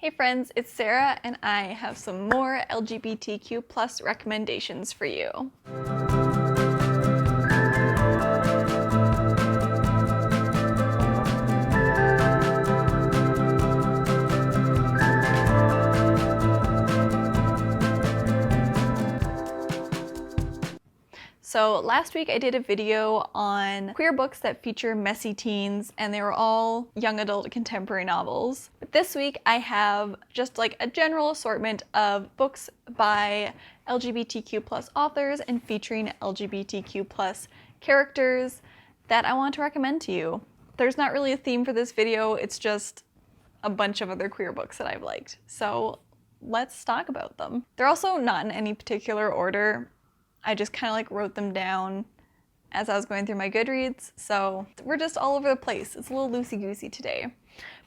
Hey friends, it's Sarah and I have some more LGBTQ plus recommendations for you. So last week I did a video on queer books that feature messy teens, and they were all young adult contemporary novels. But this week I have just like a general assortment of books by LGBTQ plus authors and featuring LGBTQ plus characters that I want to recommend to you. There's not really a theme for this video, it's just a bunch of other queer books that I've liked. So let's talk about them. They're also not in any particular order. I just kind of like wrote them down as I was going through my Goodreads, so we're just all over the place. It's a little loosey-goosey today.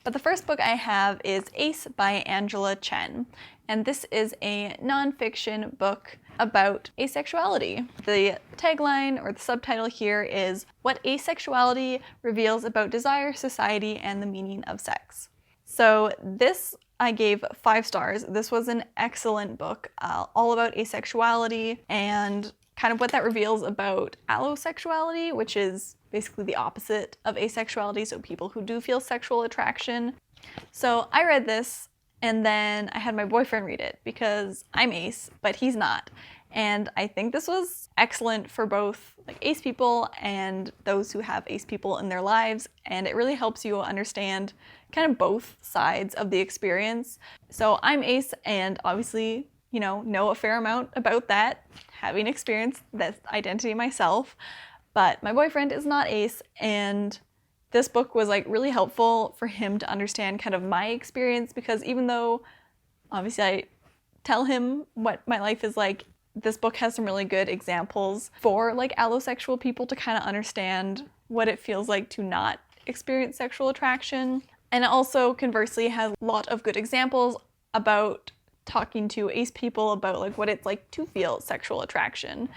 But the first book I have is Ace by Angela Chen, and this is a nonfiction book about asexuality. The tagline or the subtitle here is What Asexuality Reveals About Desire, Society, and the Meaning of Sex. So this I gave 5 stars. This was an excellent book, all about asexuality and kind of what that reveals about allosexuality, which is basically the opposite of asexuality, so people who do feel sexual attraction. So I read this and then I had my boyfriend read it because I'm ace, but he's not. And I think this was excellent for both like ace people and those who have ace people in their lives, and it really helps you understand kind of both sides of the experience. So I'm ace and obviously, know a fair amount about that, having experienced that identity myself, but my boyfriend is not ace, and this book was like really helpful for him to understand kind of my experience, because even though obviously I tell him what my life is like, this book has some really good examples for like allosexual people to kind of understand what it feels like to not experience sexual attraction. And it also conversely has a lot of good examples about talking to ace people about like what it's like to feel sexual attraction.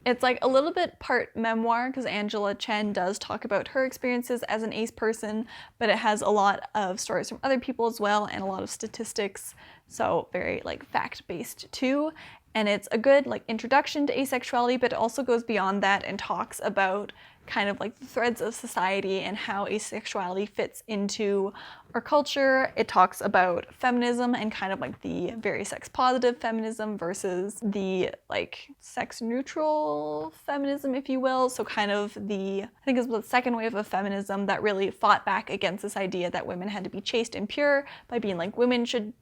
It's like a little bit part memoir because Angela Chen does talk about her experiences as an ace person, but it has a lot of stories from other people as well and a lot of statistics, so very like fact-based too. And it's a good like introduction to asexuality, but it also goes beyond that and talks about kind of like the threads of society and how asexuality fits into our culture. It talks about feminism and kind of like the very sex positive feminism versus the like sex neutral feminism, if you will. So kind of I think it's the second wave of feminism that really fought back against this idea that women had to be chaste and pure by being like women should,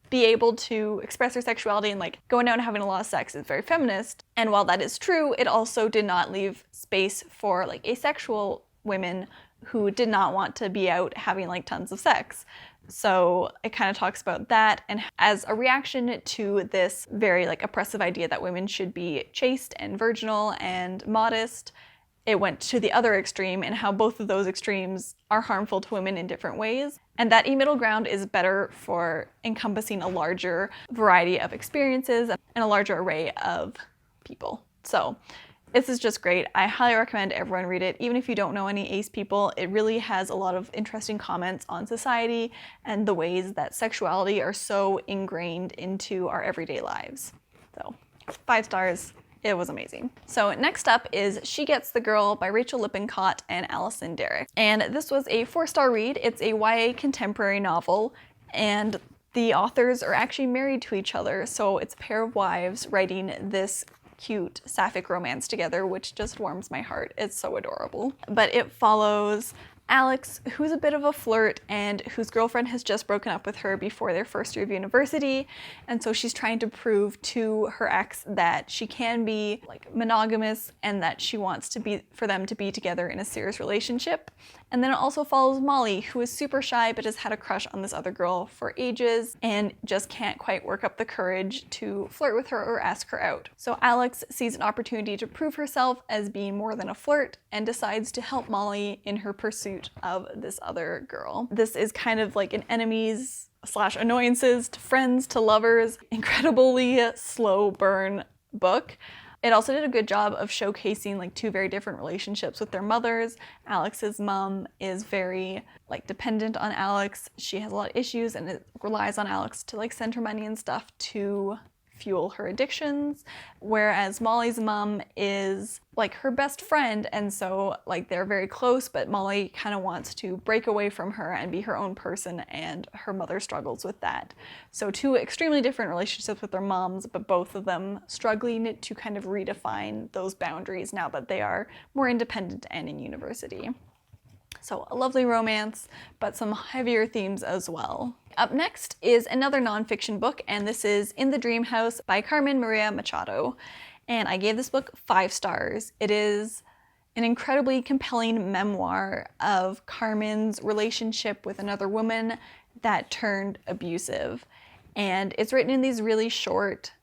be able to express their sexuality, and like going out and having a lot of sex is very feminist. And while that is true, it also did not leave space for like asexual women who did not want to be out having like tons of sex. So it kind of talks about that, and as a reaction to this very like oppressive idea that women should be chaste and virginal and modest, it went to the other extreme, and how both of those extremes are harmful to women in different ways. And that middle ground is better for encompassing a larger variety of experiences and a larger array of people. So this is just great. I highly recommend everyone read it. Even if you don't know any ace people, it really has a lot of interesting comments on society and the ways that sexuality are so ingrained into our everyday lives. So 5 stars. It was amazing. So next up is She Gets the Girl by Rachael Lippincott and Alison Derrick. And this was a 4-star read. It's a YA contemporary novel, and the authors are actually married to each other. So it's a pair of wives writing this cute sapphic romance together, which just warms my heart. It's so adorable. But it follows Alex, who's a bit of a flirt and whose girlfriend has just broken up with her before their first year of university, and so she's trying to prove to her ex that she can be like monogamous and that she wants for them to be together in a serious relationship. And then it also follows Molly, who is super shy but has had a crush on this other girl for ages and just can't quite work up the courage to flirt with her or ask her out. So Alex sees an opportunity to prove herself as being more than a flirt and decides to help Molly in her pursuit of this other girl. This is kind of like an enemies / annoyances to friends to lovers, incredibly slow burn book. It also did a good job of showcasing like two very different relationships with their mothers. Alex's mom is very like dependent on Alex. She has a lot of issues and it relies on Alex to like send her money and stuff to fuel her addictions, whereas Molly's mom is like her best friend, and so like they're very close, but Molly kind of wants to break away from her and be her own person, and her mother struggles with that. So two extremely different relationships with their moms, but both of them struggling to kind of redefine those boundaries now that they are more independent and in university. So a lovely romance, but some heavier themes as well. Up next is another nonfiction book, and this is In the Dream House by Carmen Maria Machado. And I gave this book 5 stars. It is an incredibly compelling memoir of Carmen's relationship with another woman that turned abusive. And it's written in these really short,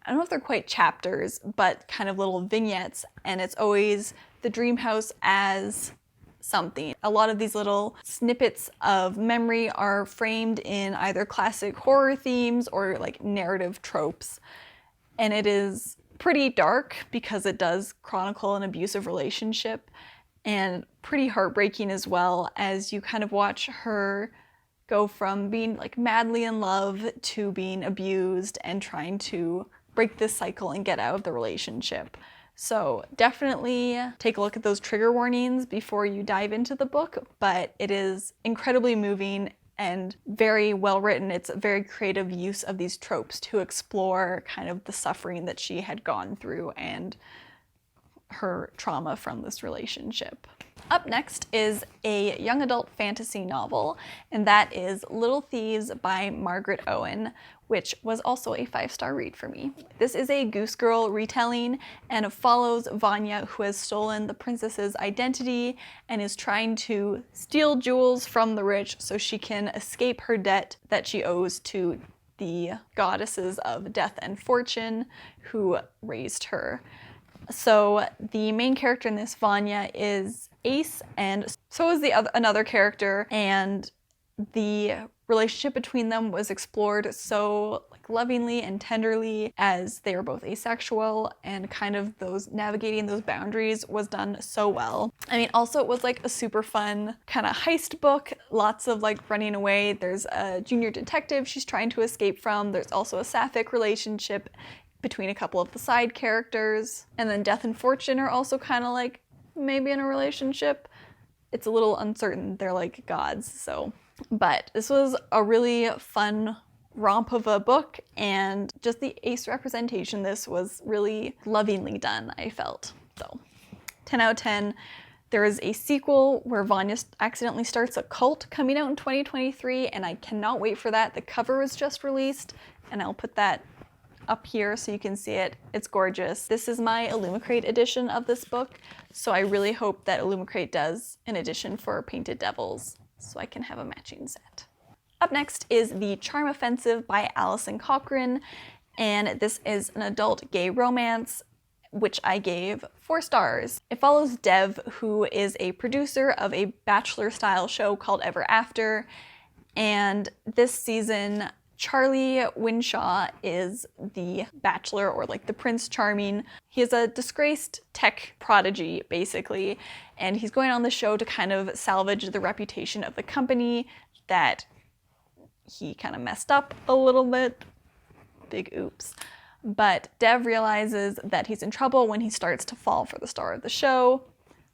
I don't know if they're quite chapters, but kind of little vignettes, and it's always the dream house as something. A lot of these little snippets of memory are framed in either classic horror themes or like narrative tropes. And it is pretty dark because it does chronicle an abusive relationship, and pretty heartbreaking as well, as you kind of watch her go from being like madly in love to being abused and trying to break this cycle and get out of the relationship. So definitely take a look at those trigger warnings before you dive into the book, but it is incredibly moving and very well written. It's a very creative use of these tropes to explore kind of the suffering that she had gone through and her trauma from this relationship. Up next is a young adult fantasy novel, and that is Little Thieves by Margaret Owen, which was also a 5-star read for me. This is a Goose Girl retelling, and it follows Vanya, who has stolen the princess's identity and is trying to steal jewels from the rich so she can escape her debt that she owes to the goddesses of death and fortune who raised her. So the main character in this, Vanya, is ace, and so is another character, and the relationship between them was explored so like lovingly and tenderly, as they were both asexual, and kind of those navigating those boundaries was done so well. I mean, also it was like a super fun kind of heist book, lots of like running away. There's a junior detective she's trying to escape from. There's also a sapphic relationship between a couple of the side characters, and then death and fortune are also kind of like maybe in a relationship. It's a little uncertain. They're like gods, so. But this was a really fun romp of a book, and just the ace representation, this was really lovingly done, I felt. So 10 out of 10. There is a sequel where Vanya accidentally starts a cult coming out in 2023, and I cannot wait for that. The cover was just released, and I'll put that up here so you can see it. It's gorgeous. This is my Illumicrate edition of this book, so I really hope that Illumicrate does an edition for Painted Devils so I can have a matching set. Up next is The Charm Offensive by Alison Cochrun, and this is an adult gay romance, which I gave 4 stars. It follows Dev, who is a producer of a bachelor-style show called Ever After, and this season Charlie Winshaw is the bachelor, or like the Prince Charming. He is a disgraced tech prodigy, basically, and he's going on the show to kind of salvage the reputation of the company that he kind of messed up a little bit. Big oops. But Dev realizes that he's in trouble when he starts to fall for the star of the show,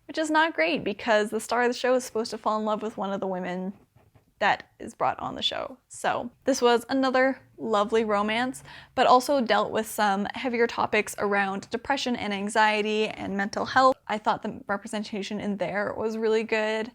which is not great because the star of the show is supposed to fall in love with one of the women that is brought on the show. So this was another lovely romance, but also dealt with some heavier topics around depression and anxiety and mental health. I thought the representation in there was really good.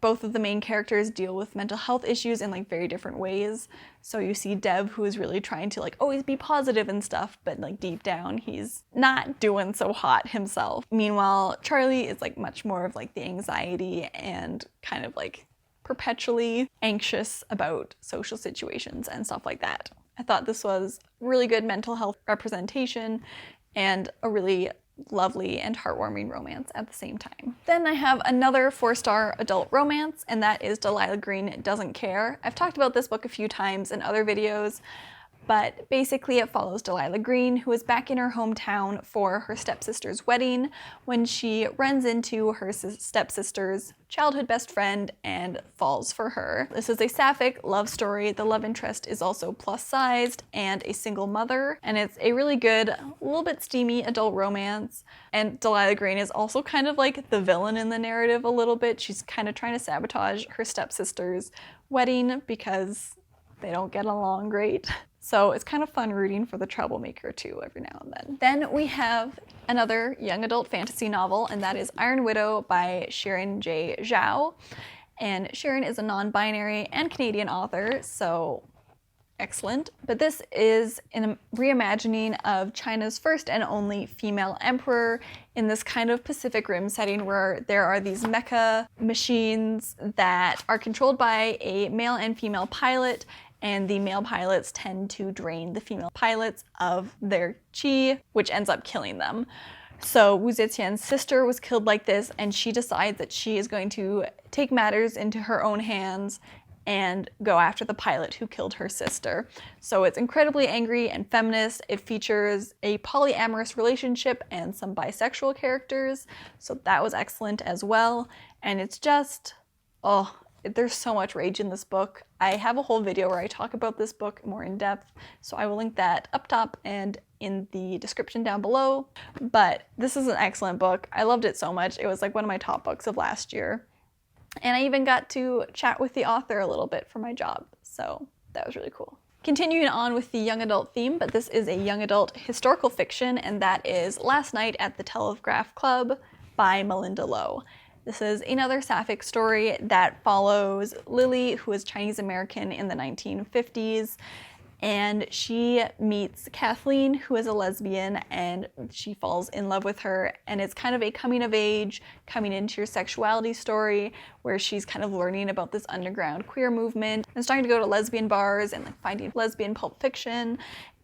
Both of the main characters deal with mental health issues in like very different ways. So you see Dev, who is really trying to like always be positive and stuff, but like deep down he's not doing so hot himself. Meanwhile, Charlie is like much more of like the anxiety and kind of like perpetually anxious about social situations and stuff like that. I thought this was really good mental health representation and a really lovely and heartwarming romance at the same time. Then I have another 4-star adult romance, and that is Delilah Green Doesn't Care. I've talked about this book a few times in other videos, but basically it follows Delilah Green, who is back in her hometown for her stepsister's wedding when she runs into her stepsister's childhood best friend and falls for her. This is a sapphic love story. The love interest is also plus-sized and a single mother, and it's a really good, a little bit steamy adult romance. And Delilah Green is also kind of like the villain in the narrative a little bit. She's kind of trying to sabotage her stepsister's wedding because they don't get along great. So it's kind of fun rooting for the troublemaker too every now and then. Then we have another young adult fantasy novel, and that is Iron Widow by Xiran J. Zhao. And Xiran is a non-binary and Canadian author, so excellent. But this is a reimagining of China's first and only female emperor in this kind of Pacific Rim setting where there are these mecha machines that are controlled by a male and female pilot, and the male pilots tend to drain the female pilots of their chi, which ends up killing them. So Wu Zetian's sister was killed like this, and she decides that she is going to take matters into her own hands and go after the pilot who killed her sister. So it's incredibly angry and feminist. It features a polyamorous relationship and some bisexual characters, so that was excellent as well. And it's just, oh, there's so much rage in this book. I have a whole video where I talk about this book more in depth, so I will link that up top and in the description down below. But this is an excellent book. I loved it so much. It was like one of my top books of last year. And I even got to chat with the author a little bit for my job, so that was really cool. Continuing on with the young adult theme, but this is a young adult historical fiction, and that is Last Night at the Telegraph Club by Malinda Lo. This is another sapphic story that follows Lily, who is Chinese American in the 1950s, and she meets Kathleen, who is a lesbian, and she falls in love with her, and it's kind of a coming of age, coming into your sexuality story, where she's kind of learning about this underground queer movement and starting to go to lesbian bars and like finding lesbian pulp fiction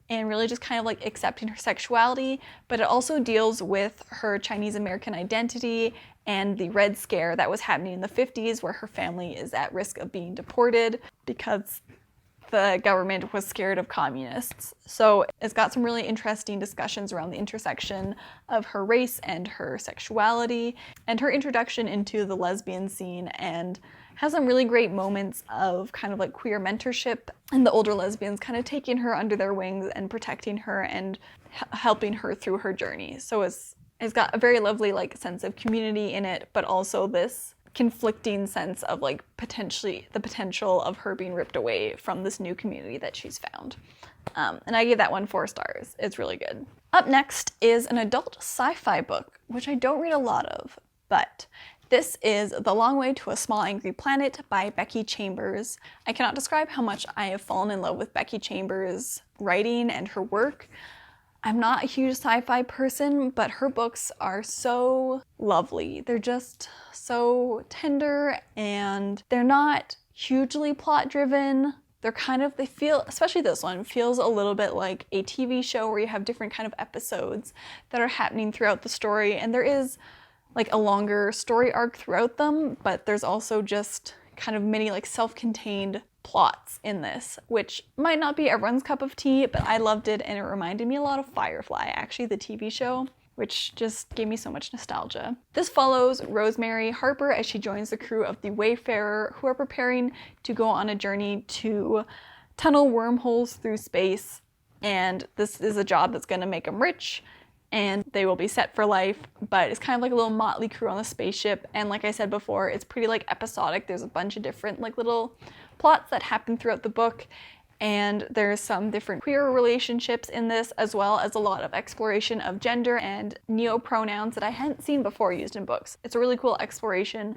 and really just kind of like accepting her sexuality. But it also deals with her Chinese American identity and the Red Scare that was happening in the 50s, where her family is at risk of being deported because the government was scared of communists. So it's got some really interesting discussions around the intersection of her race and her sexuality and her introduction into the lesbian scene, and has some really great moments of kind of like queer mentorship and the older lesbians kind of taking her under their wings and protecting her and helping her through her journey. So it's got a very lovely like sense of community in it, but also this conflicting sense of like potentially the potential of her being ripped away from this new community that she's found. And I gave that one 4 stars. It's really good. Up next is an adult sci-fi book, which I don't read a lot of, but this is The Long Way to a Small Angry Planet by Becky Chambers. I cannot describe how much I have fallen in love with Becky Chambers' writing and her work. I'm not a huge sci-fi person, but her books are so lovely. They're just so tender, and they're not hugely plot-driven. They're kind of, they feel, especially this one, feels a little bit like a TV show where you have different kind of episodes that are happening throughout the story, and there is like a longer story arc throughout them, but there's also just kind of many like self-contained plots in this, which might not be everyone's cup of tea, but I loved it, and it reminded me a lot of Firefly, actually, the TV show, which just gave me so much nostalgia. This follows Rosemary Harper as she joins the crew of the Wayfarer, who are preparing to go on a journey to tunnel wormholes through space, and this is a job that's going to make them rich, and they will be set for life, but it's kind of like a little motley crew on the spaceship, and like I said before, it's pretty like episodic. There's a bunch of different like little plots that happen throughout the book, and there's some different queer relationships in this, as well as a lot of exploration of gender and neo-pronouns that I hadn't seen before used in books. It's a really cool exploration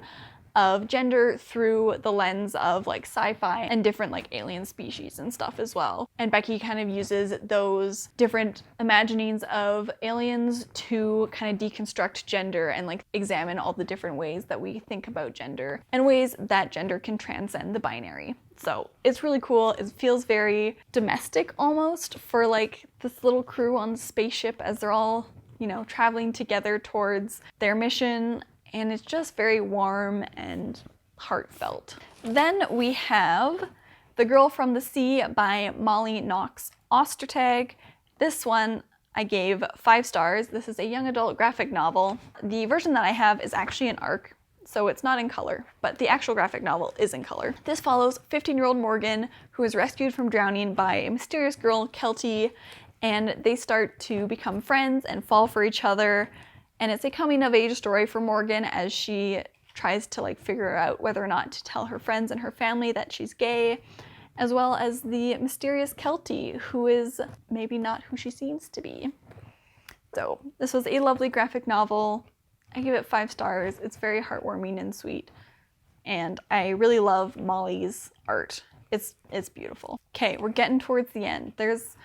of gender through the lens of like sci-fi and different like alien species and stuff as well. And Becky kind of uses those different imaginings of aliens to kind of deconstruct gender and like examine all the different ways that we think about gender and ways that gender can transcend the binary. So it's really cool. It feels very domestic almost for like this little crew on the spaceship as they're all, you know, traveling together towards their mission. And it's just very warm and heartfelt. Then we have The Girl from the Sea by Molly Knox Ostertag. This one I gave 5 stars. This is a young adult graphic novel. The version that I have is actually an ARC, so it's not in color, but the actual graphic novel is in color. This follows 15-year-old Morgan, who is rescued from drowning by a mysterious girl, Kelty, and they start to become friends and fall for each other. And it's a coming-of-age story for Morgan as she tries to like figure out whether or not to tell her friends and her family that she's gay, as well as the mysterious Kelty, who is maybe not who she seems to be. So this was a lovely graphic novel. I give it 5 stars. It's very heartwarming and sweet. And I really love Molly's art. It's beautiful. Okay, we're getting towards the end. There's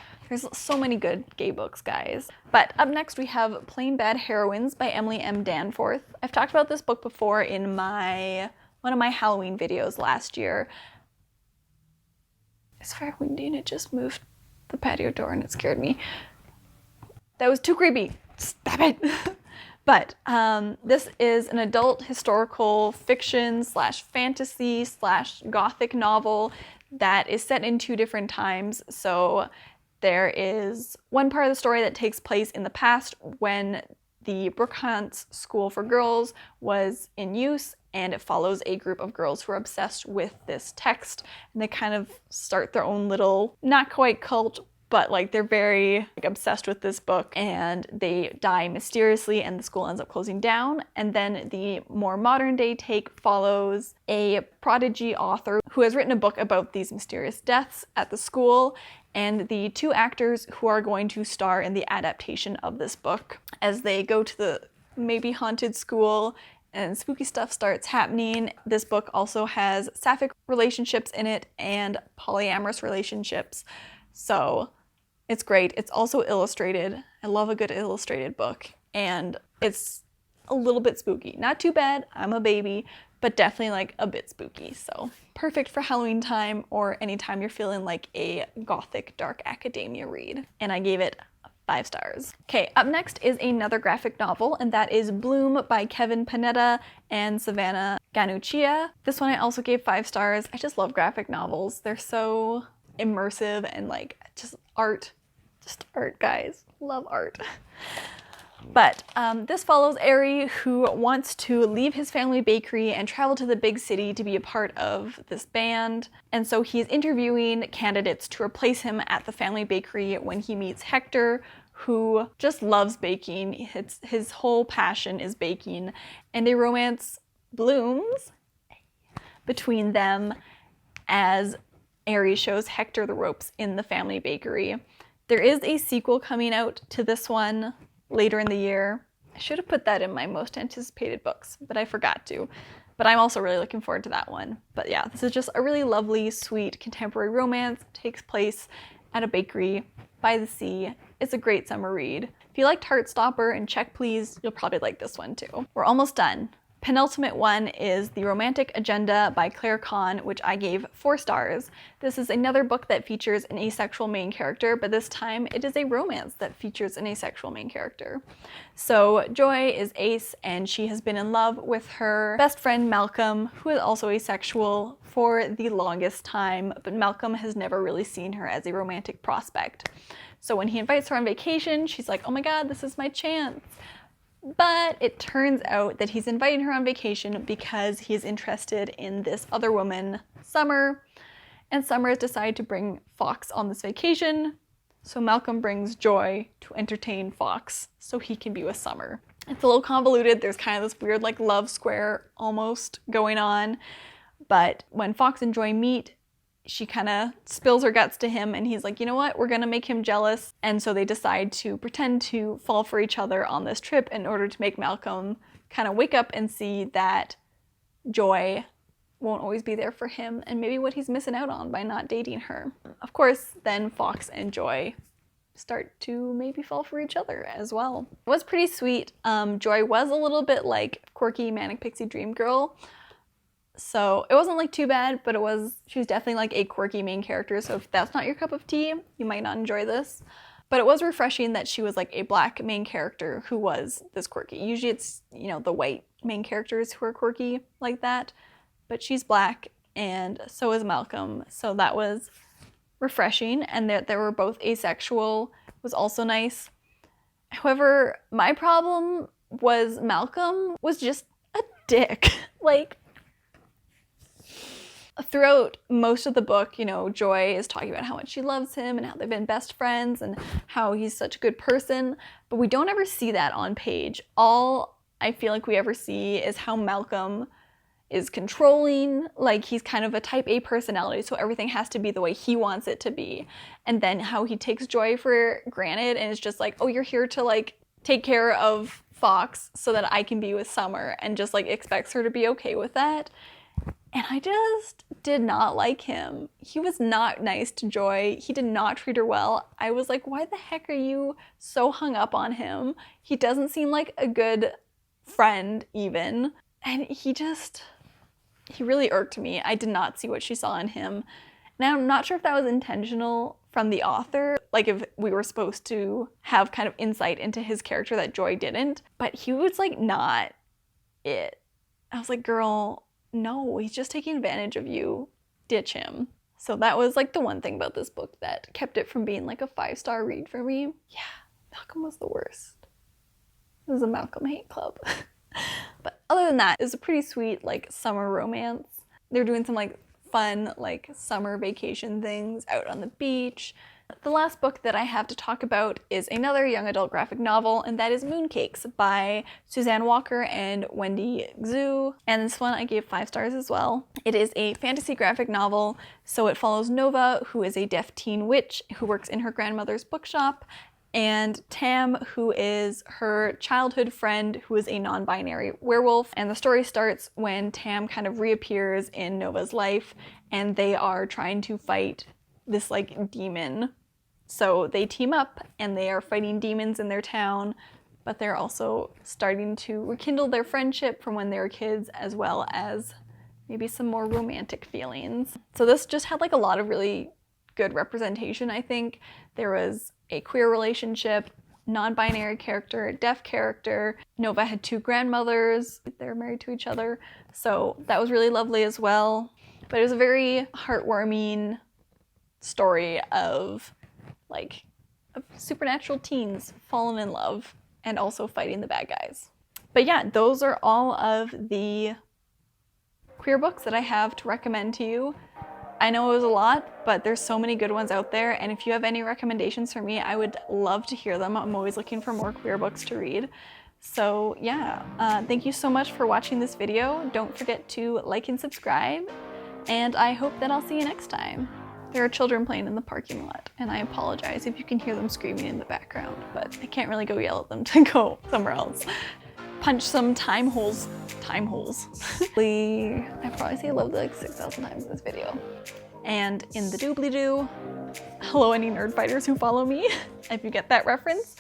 so many good gay books, guys. But up next we have Plain Bad Heroines by Emily M. Danforth. I've talked about this book before in one of my Halloween videos last year. It's very windy and it just moved the patio door and it scared me. That was too creepy. Stop it. But this is an adult historical fiction / fantasy / gothic novel that is set in 2 different times. So there is one part of the story that takes place in the past when the Brookhampton School for Girls was in use, and it follows a group of girls who are obsessed with this text, and they kind of start their own little, not quite cult, but like they're very obsessed with this book, and they die mysteriously and the school ends up closing down. And then the more modern day take follows a prodigy author who has written a book about these mysterious deaths at the school, and the 2 actors who are going to star in the adaptation of this book as they go to the maybe haunted school and spooky stuff starts happening. This book also has sapphic relationships in it and polyamorous relationships. So it's great. It's also illustrated. I love a good illustrated book. And it's a little bit spooky. Not too bad, I'm a baby, but definitely like a bit spooky. So perfect for Halloween time or anytime you're feeling like a gothic dark academia read. And I gave it 5 stars. Okay, up next is another graphic novel, and that is Bloom by Kevin Panetta and Savannah Ganuccia. This one I also gave 5 stars. I just love graphic novels. They're so immersive and like just art, guys. Love art. But this follows Ari, who wants to leave his family bakery and travel to the big city to be a part of this band. And so he's interviewing candidates to replace him at the family bakery when he meets Hector, who just loves baking. His whole passion is baking, and a romance blooms between them as Ari shows Hector the ropes in the family bakery. There is a sequel coming out to this one later in the year. I should have put that in my most anticipated books, but I forgot to. But I'm also really looking forward to that one. But yeah, this is just a really lovely, sweet contemporary romance. It takes place at a bakery by the sea. It's a great summer read. If you liked Heartstopper and Check Please, you'll probably like this one too. We're almost done. Penultimate one is The Romantic Agenda by Kann, which I gave 4 stars. This is another book that features an asexual main character, but this time it is a romance that features an asexual main character. So Joy is ace, and she has been in love with her best friend Malcolm, who is also asexual, for the longest time, but Malcolm has never really seen her as a romantic prospect. So when he invites her on vacation, she's like, oh my god, this is my chance. But it turns out that he's inviting her on vacation because he's interested in this other woman, Summer. And Summer has decided to bring Fox on this vacation. So Malcolm brings Joy to entertain Fox so he can be with Summer. It's a little convoluted. There's kind of this weird like love square almost going on. But when Fox and Joy meet, she kind of spills her guts to him, and he's like, you know what, we're gonna make him jealous. And so they decide to pretend to fall for each other on this trip in order to make Malcolm kind of wake up and see that Joy won't always be there for him and maybe what he's missing out on by not dating her. Of course, then Fox and Joy start to maybe fall for each other as well. It was pretty sweet. Joy was a little bit like quirky manic pixie dream girl. So it wasn't like too bad, but she was definitely like a quirky main character. So if that's not your cup of tea, you might not enjoy this. But it was refreshing that she was like a black main character who was this quirky. Usually it's, the white main characters who are quirky like that, but she's black and so is Malcolm. So that was refreshing, and that they were both asexual was also nice. However, my problem was Malcolm was just a dick. Like, throughout most of the book, you know, Joy is talking about how much she loves him and how they've been best friends and how he's such a good person, but we don't ever see that on page. All I feel like we ever see is how Malcolm is controlling, like he's kind of a type A personality, so everything has to be the way he wants it to be. And then how he takes Joy for granted and is just like, oh, you're here to like take care of Fox so that I can be with Summer, and just like expects her to be okay with that. And I just did not like him. He was not nice to Joy. He did not treat her well. I was like, why the heck are you so hung up on him? He doesn't seem like a good friend even. And he really irked me. I did not see what she saw in him. And I'm not sure if that was intentional from the author, like if we were supposed to have kind of insight into his character that Joy didn't, but he was like not it. I was like, girl, no, he's just taking advantage of you. Ditch him. So that was like the one thing about this book that kept it from being like a 5-star read for me. Yeah, Malcolm was the worst. This is a Malcolm hate club. But other than that, it was a pretty sweet like summer romance. They're doing some like fun like summer vacation things out on the beach. The last book that I have to talk about is another young adult graphic novel, and that is Mooncakes by Suzanne Walker and Wendy Xu. And this one I gave 5 stars as well. It is a fantasy graphic novel, so it follows Nova, who is a deaf teen witch who works in her grandmother's bookshop, and Tam, who is her childhood friend who is a non-binary werewolf. And the story starts when Tam kind of reappears in Nova's life, and they are trying to fight this like demon. So they team up and they are fighting demons in their town, but they're also starting to rekindle their friendship from when they were kids, as well as maybe some more romantic feelings. So this just had like a lot of really good representation, I think. There was a queer relationship, non-binary character, deaf character. Nova had 2 grandmothers. They were married to each other. So that was really lovely as well. But it was a very heartwarming story of like of supernatural teens falling in love and also fighting the bad guys. But yeah, those are all of the queer books that I have to recommend to you. I know it was a lot, but there's so many good ones out there, and if you have any recommendations for me, I would love to hear them. I'm always looking for more queer books to read. So yeah, thank you so much for watching this video. Don't forget to like and subscribe, and I hope that I'll see you next time. There are children playing in the parking lot, and I apologize if you can hear them screaming in the background, but I can't really go yell at them to go somewhere else. Punch some time holes. Time holes. I probably say I love like 6,000 times in this video. And in the doobly-doo, hello any nerd fighters who follow me, if you get that reference.